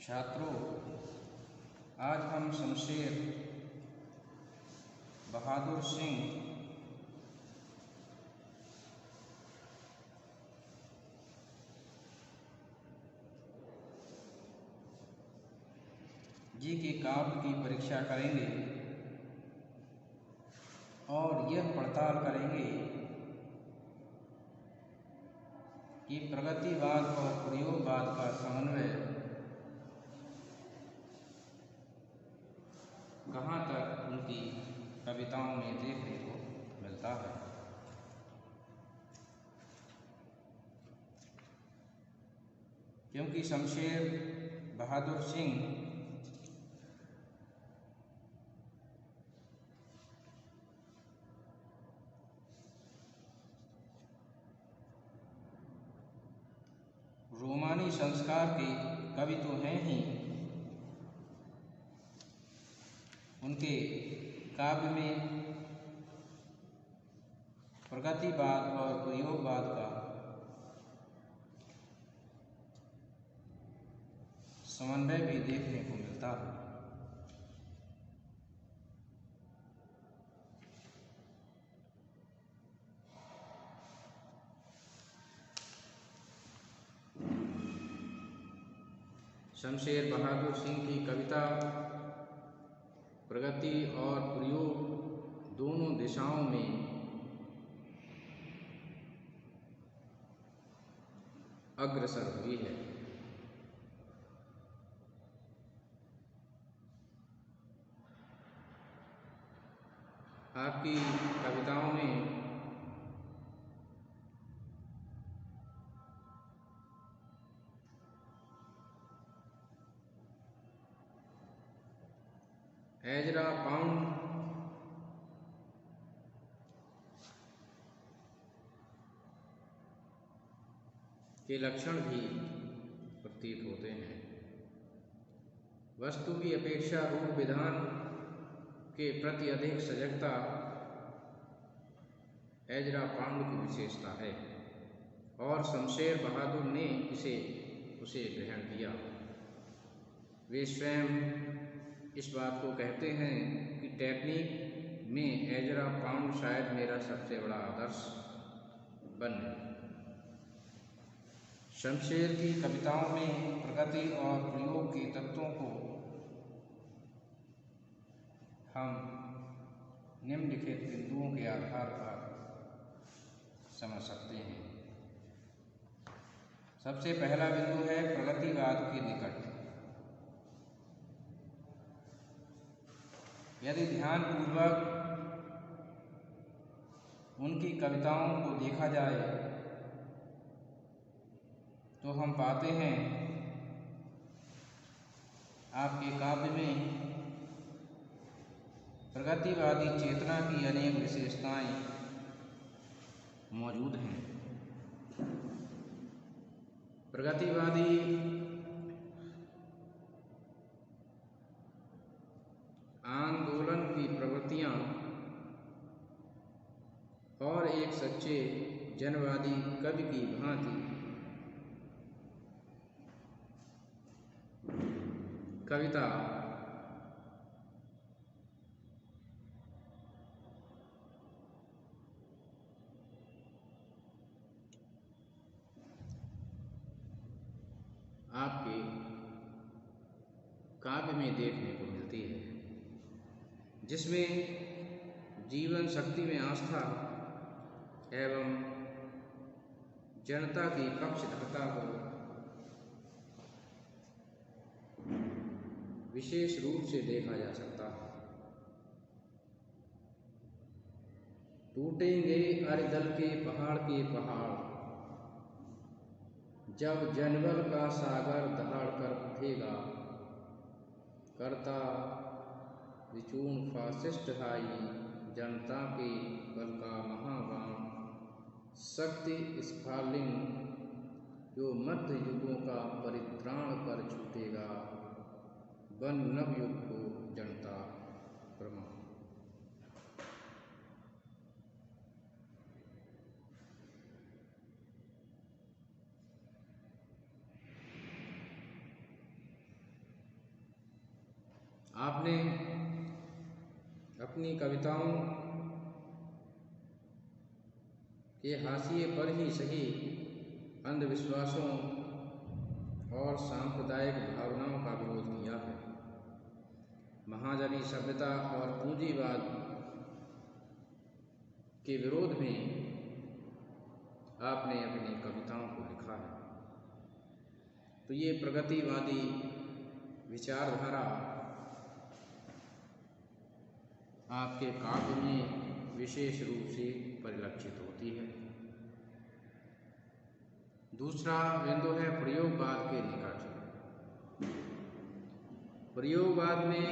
छात्रों, आज हम शमशेर बहादुर सिंह जी के काव्य की परीक्षा करेंगे और यह पड़ताल करेंगे कि प्रगतिवाद और प्रयोगवाद का समन्वय कहाँ तक उनकी कविताओं में देखने को मिलता है। क्योंकि शमशेर बहादुर सिंह रोमानी संस्कार के कवि तो हैं ही, उनके काव्य में प्रगतिवाद और प्रयोगवाद का समन्वय भी देखने को मिलता है। शमशेर बहादुर सिंह की कविता प्रगति और प्रयोग दोनों दिशाओं में अग्रसर हुई है। आपकी कविताओं में एजरा पाउंड के लक्षण भी प्रतीत होते हैं। वस्तु की अपेक्षा रूप विधान के प्रति अधिक सजगता एजरा पाउंड की विशेषता है और शमशेर बहादुर ने उसे ग्रहण किया। वे स्वयं इस बात को कहते हैं कि टेक्निक में एजरा पाउंड शायद मेरा सबसे बड़ा आदर्श बन गया। शमशेर की कविताओं में प्रगति और प्रयोग के तत्वों को हम निम्नलिखित बिंदुओं के आधार पर समझ सकते हैं। सबसे पहला बिंदु है प्रगतिवाद के निकट। यदि ध्यानपूर्वक उनकी कविताओं को देखा जाए तो हम पाते हैं आपके काव्य में प्रगतिवादी चेतना की अनेक विशेषताएं मौजूद हैं। प्रगतिवादी आंदोलन की प्रवृत्तियां और एक सच्चे जनवादी कवि की भांति कविता आपके काव्य में देखने को मिलती है, जिसमें जीवन शक्ति में आस्था एवं जनता की पक्षधरता को विशेष रूप से देखा जा सकता है। टूटेंगे अरिदल के पहाड़, जब जनबल का सागर दहाड़ कर उठेगा, करता विचूर्ण फासिस्ट हाई जनता के बल का महाबाण, शक्ति स्फालिंग जो मध्य युगों का परित्राण कर छूटेगा, बन नवयुग को जनता प्रमाण। आपने अपनी कविताओं के हाशिए पर ही सही अंधविश्वासों और सांप्रदायिक भावनाओं का विरोध किया है। महाजनी सभ्यता और पूंजीवाद के विरोध में आपने अपनी कविताओं को लिखा है। तो ये प्रगतिवादी विचारधारा आपके काव्य में विशेष रूप से परिलक्षित होती है। दूसरा बिंदु है प्रयोगवाद के निकट। प्रयोगवाद में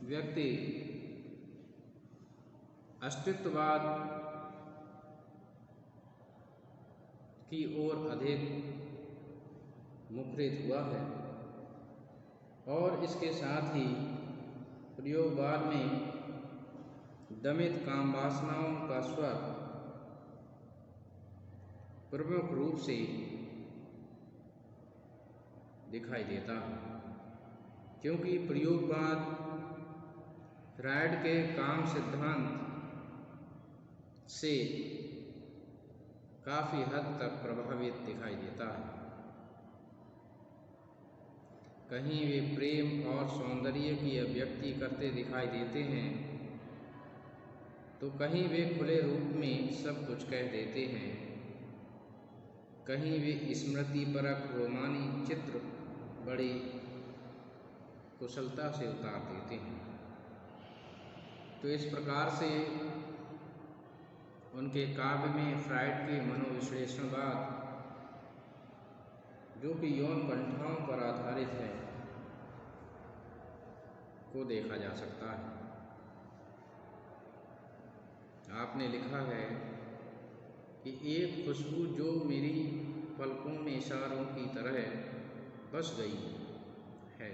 व्यक्ति अस्तित्ववाद की ओर अधिक मुखरित हुआ है और इसके साथ ही प्रयोगवाद में दमित काम वासनाओं का स्वर प्रमुख रूप से दिखाई देता है, क्योंकि प्रयोगवाद फ्रायड के काम सिद्धांत से काफ़ी हद तक प्रभावित दिखाई देता है। कहीं वे प्रेम और सौंदर्य की अभिव्यक्ति करते दिखाई देते हैं तो कहीं वे खुले रूप में सब कुछ कह देते हैं। कहीं वे स्मृतिपरक रोमानी चित्र बड़ी कुशलता से उतार देते हैं। तो इस प्रकार से उनके काव्य में फ्रायड के मनोविश्लेषणवाद, जो कि यौन कंठाओं पर आधारित है, को देखा जा सकता है। आपने लिखा है कि एक खुशबू जो मेरी पलकों में इशारों की तरह बस गई है,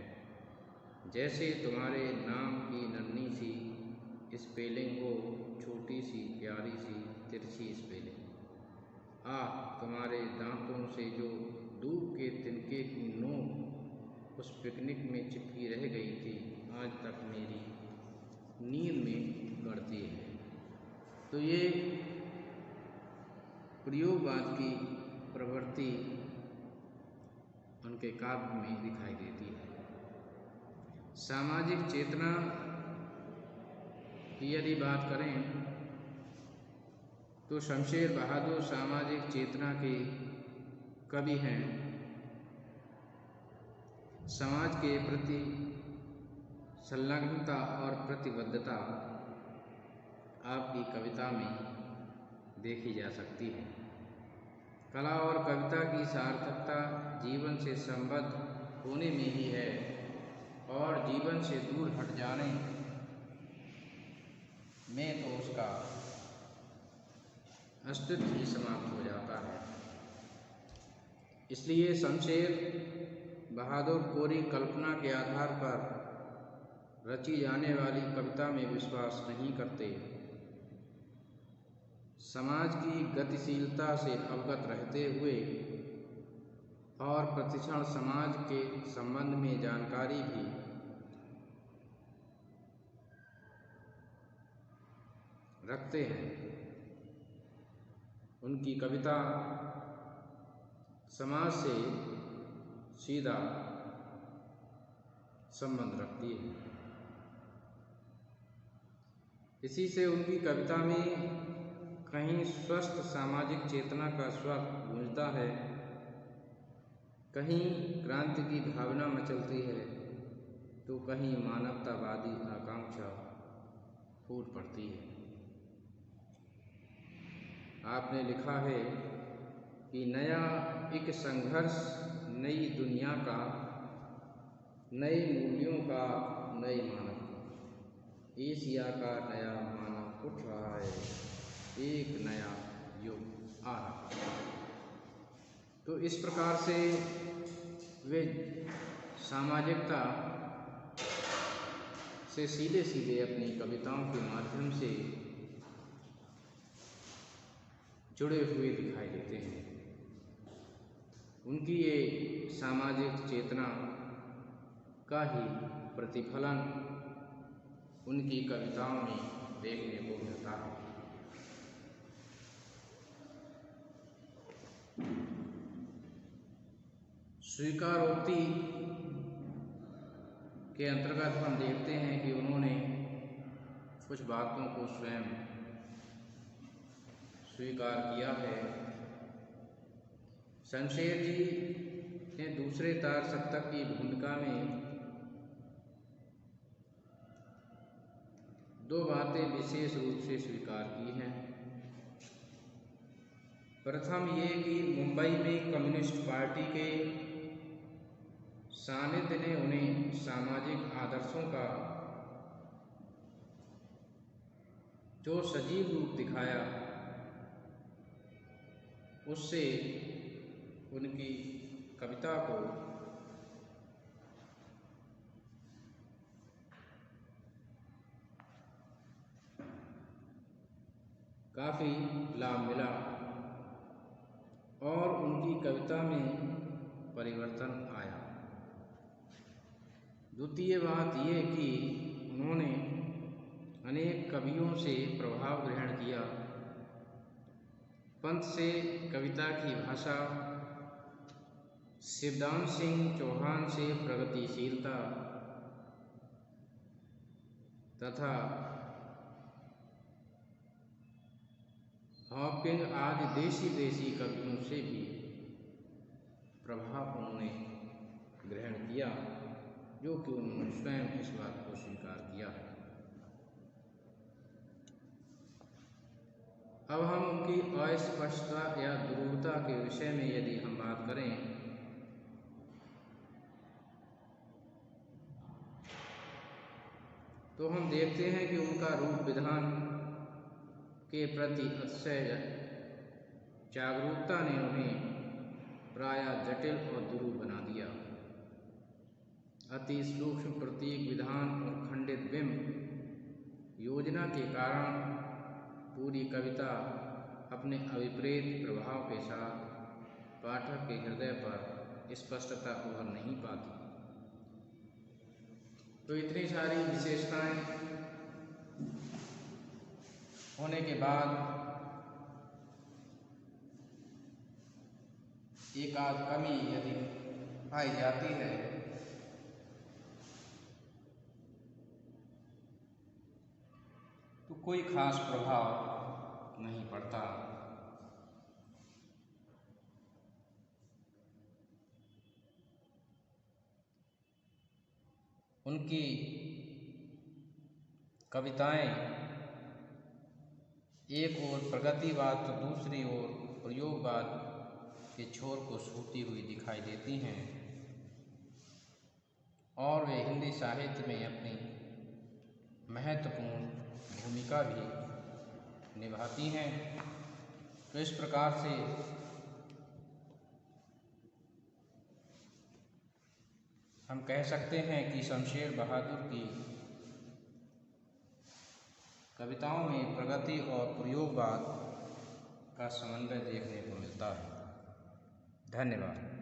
जैसे तुम्हारे नाम की नन्ही सी स्पेलिंग हो, छोटी सी प्यारी सी तिरछी स्पेलिंग। तुम्हारे दांतों से जो दूध के तिनके की नोक उस पिकनिक में चिपकी रह गई थी, आज तक मेरी नींद में गड़ती है। तो ये प्रयोगवाद की प्रवृत्ति उनके काव्य में दिखाई देती है। सामाजिक चेतना की यदि बात करें तो शमशेर बहादुर सामाजिक चेतना के कवि हैं। समाज के प्रति संलग्नता और प्रतिबद्धता आपकी कविता में देखी जा सकती है। कला और कविता की सार्थकता जीवन से संबद्ध होने में ही है और जीवन से दूर हट जाने में तो उसका अस्तित्व ही समाप्त हो जाता है। इसलिए शमशेर बहादुर कोरी कल्पना के आधार पर रची जाने वाली कविता में विश्वास नहीं करते। समाज की गतिशीलता से अवगत रहते हुए और प्रतिक्षण समाज के संबंध में जानकारी भी रखते हैं। उनकी कविता समाज से सीधा संबंध रखती है। इसी से उनकी कविता में कहीं स्वस्थ सामाजिक चेतना का स्वर गूंजता है, कहीं क्रांति की भावना मचलती है, तो कहीं मानवतावादी आकांक्षा फूट पड़ती है। आपने लिखा है कि नया एक संघर्ष नई दुनिया का, नए मूल्यों का, नए मानव का। एशिया का नया मानव उठ रहा है, एक नया युग आ रहा है। तो इस प्रकार से वे सामाजिकता से सीधे सीधे अपनी कविताओं के माध्यम से जुड़े हुए दिखाई देते हैं। उनकी ये सामाजिक चेतना का ही प्रतिफलन उनकी कविताओं में देखने को मिलता है। स्वीकारोक्ति के अंतर्गत हम देखते हैं कि उन्होंने कुछ बातों को स्वयं स्वीकार किया है। शमशेर जी ने दूसरे तार सप्तक की भूमिका में दो बातें विशेष रूप से स्वीकार की हैं। प्रथम ये कि मुंबई में कम्युनिस्ट पार्टी के सानिध्य ने उन्हें सामाजिक आदर्शों का जो सजीव रूप दिखाया, उससे उनकी कविता को काफ़ी लाभ मिला और उनकी कविता में परिवर्तन आया। द्वितीय बात ये कि उन्होंने अनेक कवियों से प्रभाव ग्रहण किया। पंत से कविता की भाषा, शिवदान सिंह चौहान से प्रगतिशीलता तथा हॉकिंग आदि देशी कवियों से भी प्रभाव उन्होंने ग्रहण किया, जो कि उन्होंने स्वयं इस बात को स्वीकार किया है। अब हम उनकी अस्पष्टता या दुरूहता के विषय में यदि हम बात करें तो हम देखते हैं कि उनका रूप विधान के प्रति अतिशय जागरूकता ने उन्हें प्रायः जटिल और दुरूह बना दिया। अति सूक्ष्म प्रतीक विधान और खंडित बिंब योजना के कारण पूरी कविता अपने अभिप्रेत प्रभाव के साथ पाठक के हृदय पर स्पष्टता उभर नहीं पाती। तो इतनी सारी विशेषताएं होने के बाद एक आध कमी यदि पाई जाती है तो कोई खास प्रभाव नहीं पड़ता। उनकी कविताएं एक ओर प्रगतिवाद तो दूसरी ओर प्रयोगवाद के छोर को छूती हुई दिखाई देती हैं और वे हिंदी साहित्य में अपनी महत्वपूर्ण भूमिका भी निभाती हैं। तो इस प्रकार से हम कह सकते हैं कि शमशेर बहादुर की कविताओं में प्रगति और प्रयोगवाद का समन्वय देखने को मिलता है। धन्यवाद।